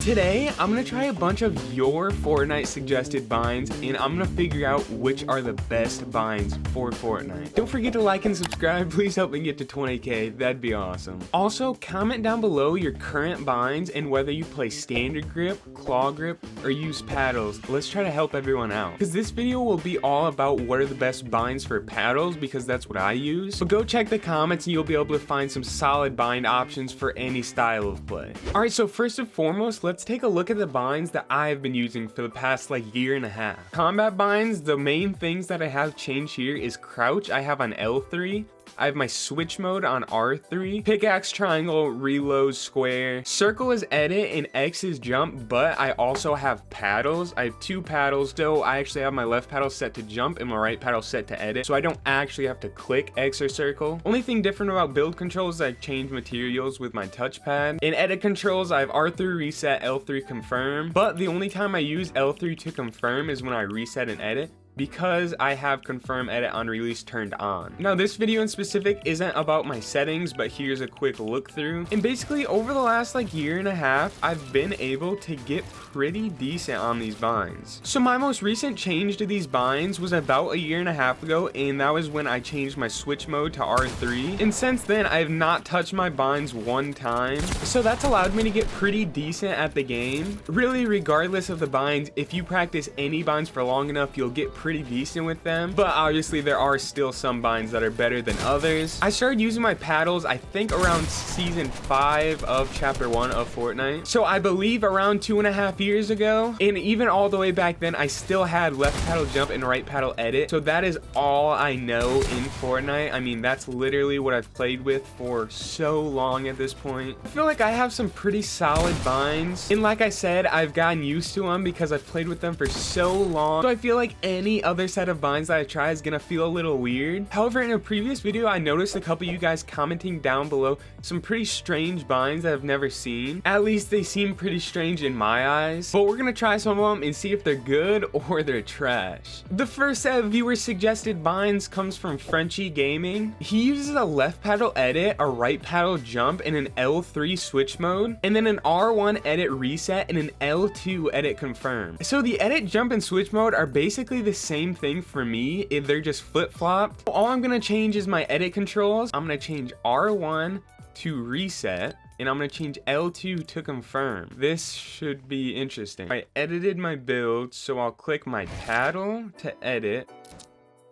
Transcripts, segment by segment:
Today, I'm gonna try a bunch of your Fortnite suggested binds, and I'm gonna figure out which are the best binds for Fortnite. Don't forget to like and subscribe. Please help me get to 20K. That'd be awesome. Also, comment down below your current binds and whether you play standard grip, claw grip, or use paddles. Let's try to help everyone out, because this video will be all about what are the best binds for paddles, because that's what I use. But go check the comments and you'll be able to find some solid bind options for any style of play. Alright, so first and foremost, let's take a look at the binds that I've been using for the past year and a half. Combat binds, the main things that I have changed here is crouch, I have on L3. I have my switch mode on R3, pickaxe, triangle, reload, square. Circle is edit and X is jump, but I also have paddles. I have two paddles, so I actually have my left paddle set to jump and my right paddle set to edit, so I don't actually have to click X or circle. Only thing different about build controls is I've changed materials with my touchpad. In edit controls, I have R3 reset, L3 confirm, but the only time I use L3 to confirm is when I reset and edit, because I have confirm edit on release turned on. Now this video in specific isn't about my settings, but here's a quick look through. And basically over the last year and a half, I've been able to get pretty decent on these binds. So my most recent change to these binds was about a year and a half ago, and that was when I changed my switch mode to R3. And since then, I have not touched my binds one time. So that's allowed me to get pretty decent at the game. Really, regardless of the binds, if you practice any binds for long enough, you'll get pretty decent with them, but obviously there are still some binds that are better than others. I started using my paddles I think around season 5 of chapter 1 of Fortnite, so I believe around 2.5 years ago, and even all the way back then I still had left paddle jump and right paddle edit, so that is all I know in Fortnite. I mean, that's literally what I've played with for so long at this point. I feel like I have some pretty solid binds, and like I said, I've gotten used to them because I've played with them for so long, so I feel like any other set of binds that I try is gonna feel a little weird. However, in a previous video I noticed a couple of you guys commenting down below some pretty strange binds that I've never seen. At least they seem pretty strange in my eyes, but we're gonna try some of them and see if they're good or they're trash. The first set of viewer suggested binds comes from Frenchy Gaming. He uses a left paddle edit, a right paddle jump, and an L3 switch mode, and then an R1 edit reset and an L2 edit confirm. So the edit, jump, and switch mode are basically the same thing for me, if they're just flip-flopped. All I'm gonna change is my edit controls. I'm gonna change R1 to reset, and I'm gonna change L2 to confirm. This should be interesting. I edited my build, so I'll click my paddle to edit,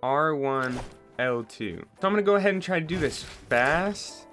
R1, L2. So I'm gonna go ahead and try to do this fast.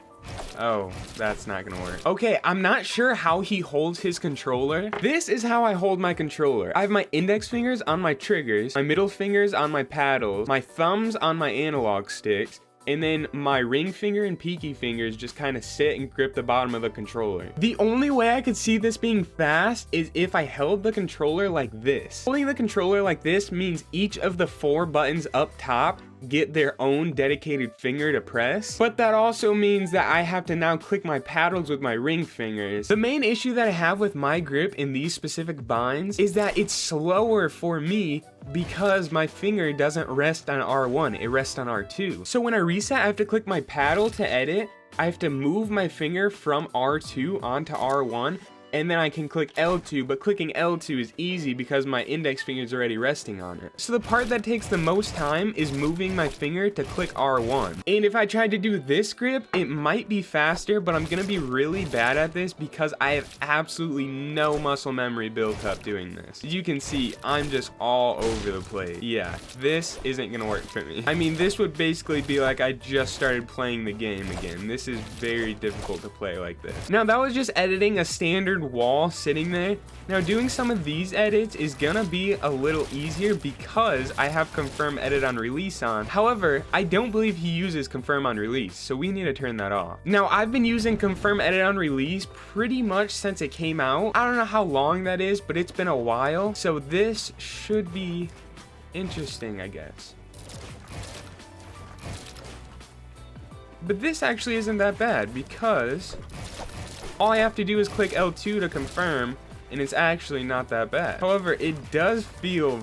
Oh, that's not gonna work. Okay, I'm not sure how he holds his controller. This is how I hold my controller. I have my index fingers on my triggers, my middle fingers on my paddles, my thumbs on my analog sticks, and then my ring finger and pinky fingers just kind of sit and grip the bottom of the controller. The only way I could see this being fast is if I held the controller like this. Holding the controller like this means each of the 4 buttons up top get their own dedicated finger to press, but that also means that I have to now click my paddles with my ring fingers. The main issue that I have with my grip in these specific binds is that it's slower for me because my finger doesn't rest on R1, it rests on R2. So when I reset, I have to click my paddle to edit, I have to move my finger from R2 onto R1, and then I can click L2, but clicking L2 is easy because my index finger is already resting on it. So the part that takes the most time is moving my finger to click R1. And if I tried to do this grip, it might be faster, but I'm gonna be really bad at this because I have absolutely no muscle memory built up doing this. As you can see, I'm just all over the place. Yeah, this isn't gonna work for me. I mean, this would basically be like I just started playing the game again. This is very difficult to play like this. Now, that was just editing a standard wall sitting there. Now doing some of these edits is gonna be a little easier because I have confirm edit on release on. However, I don't believe he uses confirm on release, so we need to turn that off. Now I've been using confirm edit on release pretty much since it came out. I don't know how long that is, but it's been a while, so this should be interesting, I guess. But this actually isn't that bad because all I have to do is click L2 to confirm, and it's actually not that bad. However, it does feel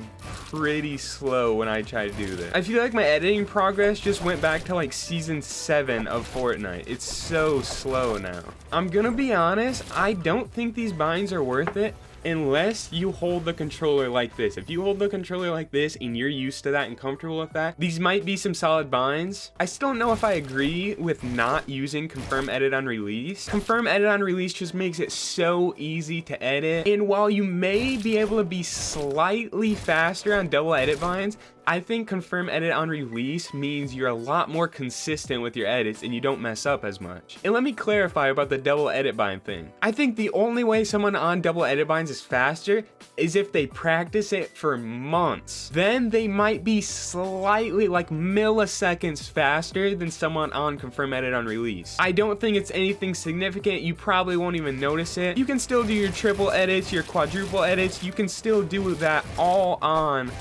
pretty slow when I try to do this. I feel like my editing progress just went back to like season 7 of Fortnite. It's so slow now. I'm gonna be honest, I don't think these binds are worth it unless you hold the controller like this. If you hold the controller like this and you're used to that and comfortable with that, these might be some solid binds. I still don't know if I agree with not using confirm edit on release. Confirm edit on release just makes it so easy to edit, and while you may be able to be slightly faster on double edit binds, I think confirm edit on release means you're a lot more consistent with your edits and you don't mess up as much. And let me clarify about the double edit bind thing. I think the only way someone on double edit binds is faster is if they practice it for months. Then they might be slightly, like milliseconds faster than someone on confirm edit on release. I don't think it's anything significant. You probably won't even notice it. You can still do your triple edits, your quadruple edits. You can still do that all on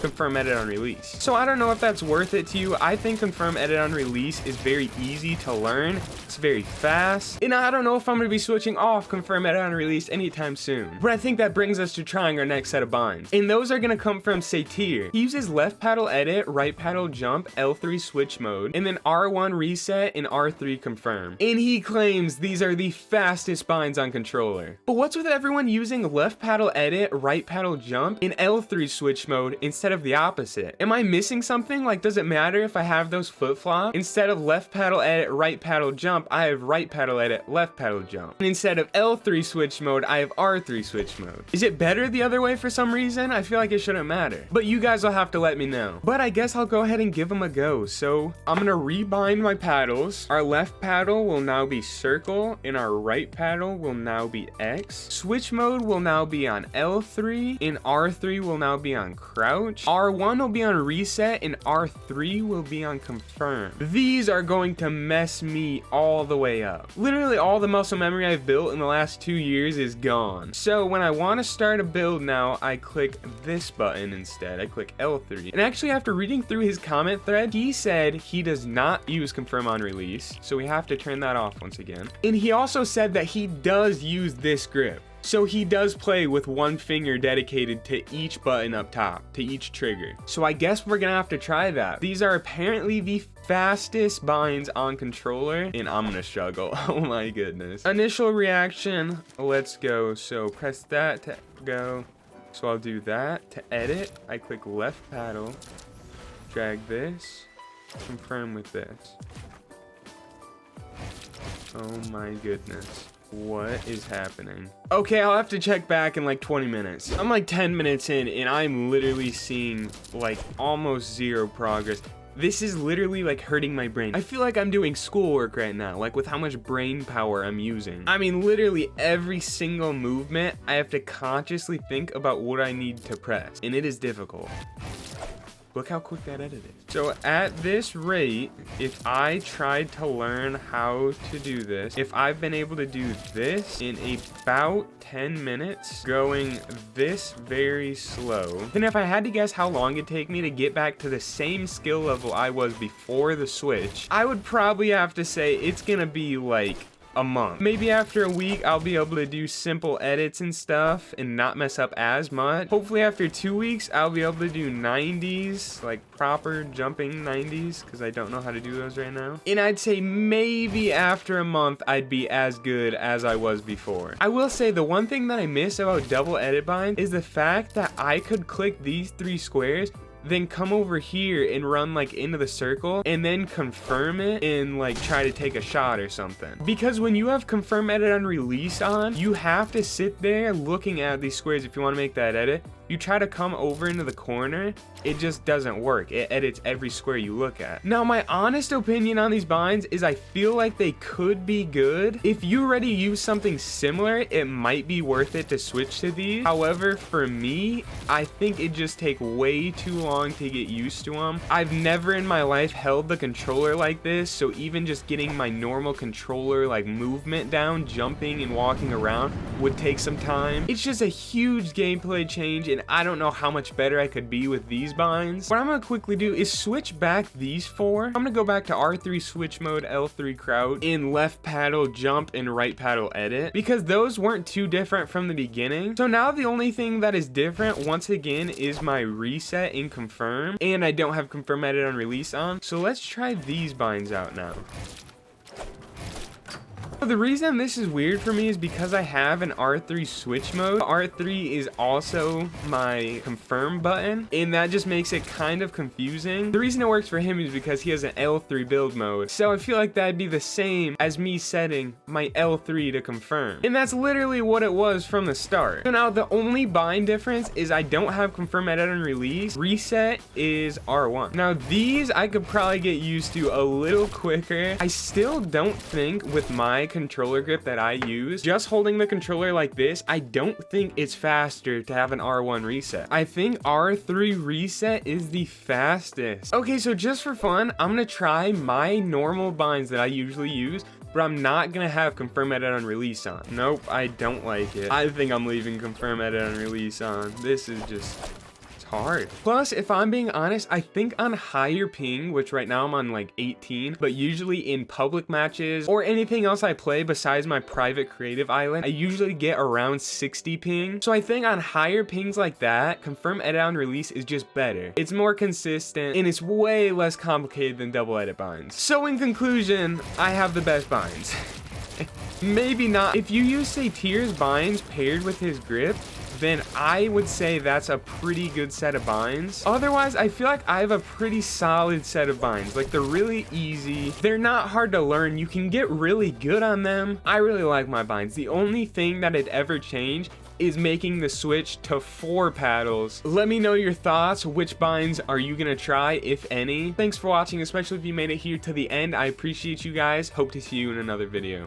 confirm edit on release. So I don't know if that's worth it to you. I think confirm edit on release is very easy to learn. It's very fast. And I don't know if I'm going to be switching off confirm edit on release anytime soon. But I think that brings us to trying our next set of binds. And those are going to come from settina. He uses left paddle edit, right paddle jump, L3 switch mode, and then R1 reset and R3 confirm. And he claims these are the fastest binds on controller. But what's with everyone using left paddle edit, right paddle jump, and L3 switch mode instead of the opposite? Am I missing something? Like, does it matter if I have those flip-flop? Instead of left paddle edit, right paddle jump, I have right paddle edit, left paddle jump. And instead of L3 switch mode, I have R3 switch mode. Is it better the other way for some reason? I feel like it shouldn't matter. But you guys will have to let me know. But I guess I'll go ahead and give them a go. So I'm gonna rebind my paddles. Our left paddle will now be circle, and our right paddle will now be X. Switch mode will now be on L3, and R3 will now be on crouch. R1 will be on reset, and R3 will be on confirm. These are going to mess me all the way up. Literally all the muscle memory I've built in the last 2 years is gone. So when I want to start a build now, I click this button instead. I click L3. And actually, after reading through his comment thread, he said he does not use confirm on release. So we have to turn that off once again. And he also said that he does use this grip. So he does play with one finger dedicated to each button up top, to each trigger. So I guess we're gonna have to try that. These are apparently the fastest binds on controller, and I'm gonna struggle. Oh my goodness. Initial reaction, let's go. So press that to go. So I'll do that. To edit, I click left paddle, drag this, confirm with this. Oh my goodness. What is happening? Okay, I'll have to check back in like 20 minutes. I'm like 10 minutes in and I'm literally seeing like almost zero progress. This is literally like hurting my brain. I feel like I'm doing schoolwork right now, like with how much brain power I'm using. I mean, literally every single movement, I have to consciously think about what I need to press, and it is difficult. Look how quick that edit is. So at this rate, if I tried to learn how to do this, if I've been able to do this in about 10 minutes, going this very slow, then if I had to guess how long it'd take me to get back to the same skill level I was before the switch, I would probably have to say it's gonna be like a month. Maybe after a week, I'll be able to do simple edits and stuff and not mess up as much. Hopefully after 2 weeks, I'll be able to do 90s, like proper jumping 90s, because I don't know how to do those right now. And I'd say maybe after a month, I'd be as good as I was before. I will say the one thing that I miss about double edit bind is the fact that I could click these 3 squares, then come over here and run like into the circle and then confirm it and like try to take a shot or something. Because when you have confirm edit on release on, you have to sit there looking at these squares if you want to make that edit. You try to come over into the corner, it just doesn't work. It edits every square you look at. Now, my honest opinion on these binds is I feel like they could be good. If you already use something similar, it might be worth it to switch to these. However, for me, I think it just take way too long to get used to them. I've never in my life held the controller like this, so even just getting my normal controller like movement down, jumping and walking around would take some time. It's just a huge gameplay change, and and I don't know how much better I could be with these binds. What I'm gonna quickly do is switch back these 4. I'm gonna go back to R3 switch mode, L3 crouch, in left paddle jump, and right paddle edit, because those weren't too different from the beginning. So now the only thing that is different once again is my reset and confirm, and I don't have confirm edit on release on. So let's try these binds out now. The reason this is weird for me is because I have an R3 switch mode. R3 is also my confirm button, and that just makes it kind of confusing. The reason it works for him is because he has an L3 build mode, so I feel like that'd be the same as me setting my L3 to confirm, and that's literally what it was from the start. So now the only bind difference is I don't have confirm edit on release. Reset is R1. Now these I could probably get used to a little quicker. I still don't think with my controller grip that I use, just holding the controller like this, I don't think it's faster to have an R1 reset. I think R3 reset is the fastest. Okay, so just for fun, I'm gonna try my normal binds that I usually use, but I'm not gonna have confirm edit on release on. Nope, I don't like it. I think I'm leaving confirm edit on release on. This is just hard. Plus, if I'm being honest, I think on higher ping, which right now I'm on like 18, but usually in public matches or anything else I play besides my private creative island, I usually get around 60 ping. So I think on higher pings like that, confirm edit on release is just better. It's more consistent and it's way less complicated than double edit binds. So in conclusion, I have the best binds. Maybe not. If you use setina's binds paired with his grip, then I would say that's a pretty good set of binds. Otherwise, I feel like I have a pretty solid set of binds. Like, they're really easy. They're not hard to learn. You can get really good on them. I really like my binds. The only thing that I'd ever change is making the switch to 4 paddles. Let me know your thoughts. Which binds are you gonna try, if any? Thanks for watching, especially if you made it here to the end. I appreciate you guys. Hope to see you in another video.